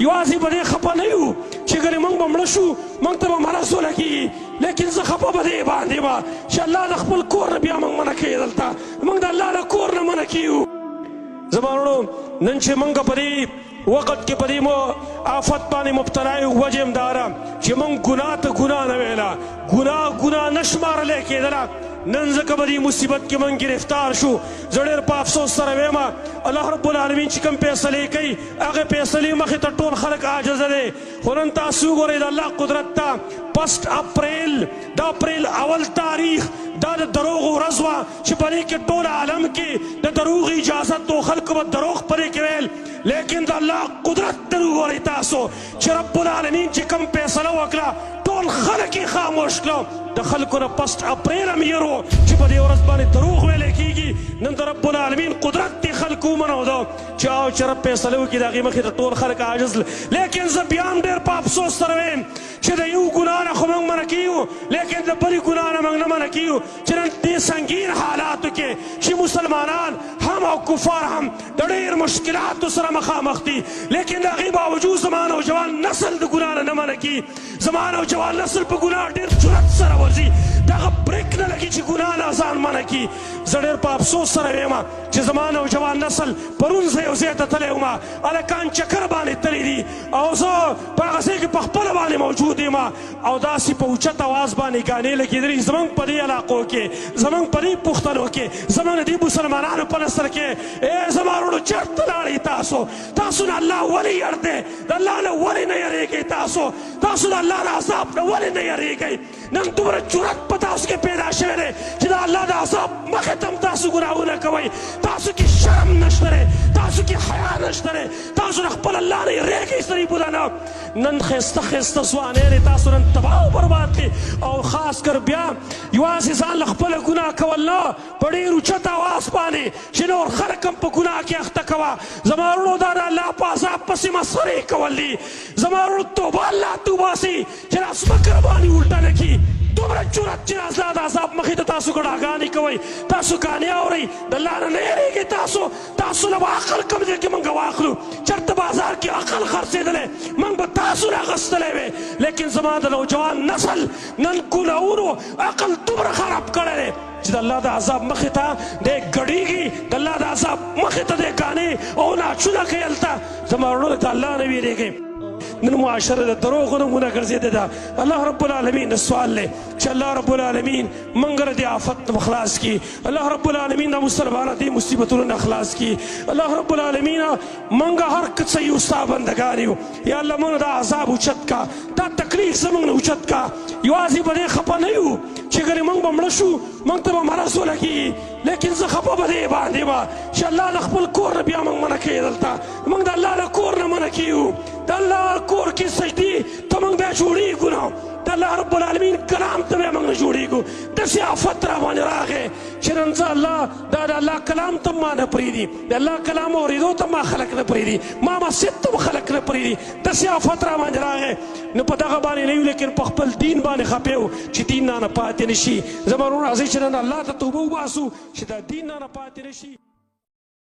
یوازې په دې خفه نه یو چې ګنې موږ به مړه شو موږ ته به مرض ولګېږي لیکن زه خفه په دې باندې به چې الله د خپل کور نه بیا موږ منع کوي دلته موږ د الله د کور نه منع کیږو زما وروڼو نن چې موږ په دې وخت کې په دې آفت باندې مبتلا یو وجه هم دا ده چې موږ ګناه ته ګناه نه ویله ګناه نه شمارلی کېدله نن ځکه په دې مصیبت کې موږ ګرفتار شو زه ډېر په افسوس سره ویم الله رب العالمین چې کوم فیصلې کوي هغې فیصلې مخې ته ټول خلک عاجزه دی خو نن تاسو وګورئ د الله قدرت ته 1 اپریل د اپریل اول تاریخ دا د دروغو ورځ وه چې په دې کې ټول عالم کې د دروغ اجازت و خلکو به دروغ په دې کې ویل لیکن د الله قدرت ته وګورئ تاسو چې رب العالمین چې کوم فیصله وکړه ټول خلک یې خاموش کړه د خلکو نه 1 اپریل هم یېر و چې په دې ورځ باندې دروغ ویلی کېږي نن د رب العالمین قدرت دې خلکو ومنو ده چې رب فیصله وکړي د هغې مخې ته ټول خلک عاجز لیکن زه بیا هم ډېر په افسوس سره ویم چې د یو ګناه نه خو موږ منع کیږو لیکن د بلې ګناه نه موږ نه منع کیږو چې نن دې سنګین حالاتو کې چې مسلمانان هم او کفار هم د ډېر مشکلاتو سره مخامخ دي لیکن د هغې باوجود زما نوجوان نسل د ګناه نه منع کیږي زما نوجوان نسل په ګناه ډېر جرأت سره ورځي دغه بریک نه لګي چې ګناه نه ځان منع کړي زه ډېر په افسوس سره ویم چې زما نوجوان نسل پرون زه یو ځای ته تللی وم هلکان چکر باندې تللی دي او زه په هغه ځای کې په خپله باندې موجود یم او داسې په اوچت اواز باندې ګانې لګېدلي زموږ په دې علاقو کې زموږ په دې پښتنو کې زموږ د دې مسلمانانو په نسل کې زما وروڼو چېرته لاړئ تاسو نه الله ولې یړ دی د الله نه ولې نه یېرېږئ تاسو د الله د عذاب نه ولې نه یېرېږئ نن دومره جرأت په تاسو کې پیدا شوی دی چې د الله د عذاب مخې ته هم تاسو ګناهونه کوئ تاسو کې شرم نشته دی تاسو کې حیا نشته دی تاسو د خپل الله نه یېرېږئ صریبونه نه نن ښایسته ښایسته ځوانۍ تاسو نن تباه او برباد کړي او خاص کر بیا یوازې ځان له خپله ګناه کول نه په ډېر اوچت اواز باندې چې نور خلک هم په ګناه کې اخته کوه زما وروڼو دا د الله په عذاب پسې مسخرې کول دي زما وروڼو توبه الله توباسي چې دا ځمکه راباندې الټه نه کړي دومره جرأت چې الله د عذاب مخې ته تاسو ګډاګانې کوئ تاسو کانې اورئ د الله نه نه یېرېږئ تاسو نه به عقل کوم ځای کې موږ واخلو چېرته بازار کې عقل خرڅېدلی موږ به تاسو نه اخیستلی وی لیکن زما د نوجوان نسل نن ګناهونو عقل دومره خراب کړی دی چې د الله د عذاب مخې ته دی ګډېږي د الله د عذاب مخې ته دی کانې او ناچونه کوي هلته زما وروڼو د الله نه ویرېږئ نن معاشره د دروغو نمونه ګرځېده ده الله رب العالمین سوال دی چې الله رب العالمین موږ له دې آفت نه خلاص کړي الله رب العالمین د مسلمانانو دې مصیبتونو نه خلاص کړي الله رب العالمین موږ هر څه یو ستا بندګان یو یا الله موږ دا عذاب اوچت کا دا تکلیف زموږ نه اوچت کا یوازې په دې خفه نه یو چې ګنې موږ به مړه شو موږ ته به مرض ولګېږي لیکن زه خفه په دې باندې به چې الله د خپل کور نه بیا موږ منع کوي دلته موږ د الله د کور نه منع کیږو د الله کور کې سجدې ته موږ بیا جوړېږو نه د الله رب العالمین کلام ته بیا موږ نه جوړېږو داسې آفت را باندې راغی چې نن زه الله دا د الله کلام ته ما نه پرېږدي د الله کلام اورېدو ته ما خلک نه پرېږدي ما مسجد ته خلک نه پرېږدي داسې آفت را باندې راغی نو په دغه باندې نه یو لیکن په خپل دین باندې خفه یو چې دین نه پاتې نه شي زما وروڼو راځئ چې نن الله ته توبه وباسو چې دا دین نه پاتې نه شي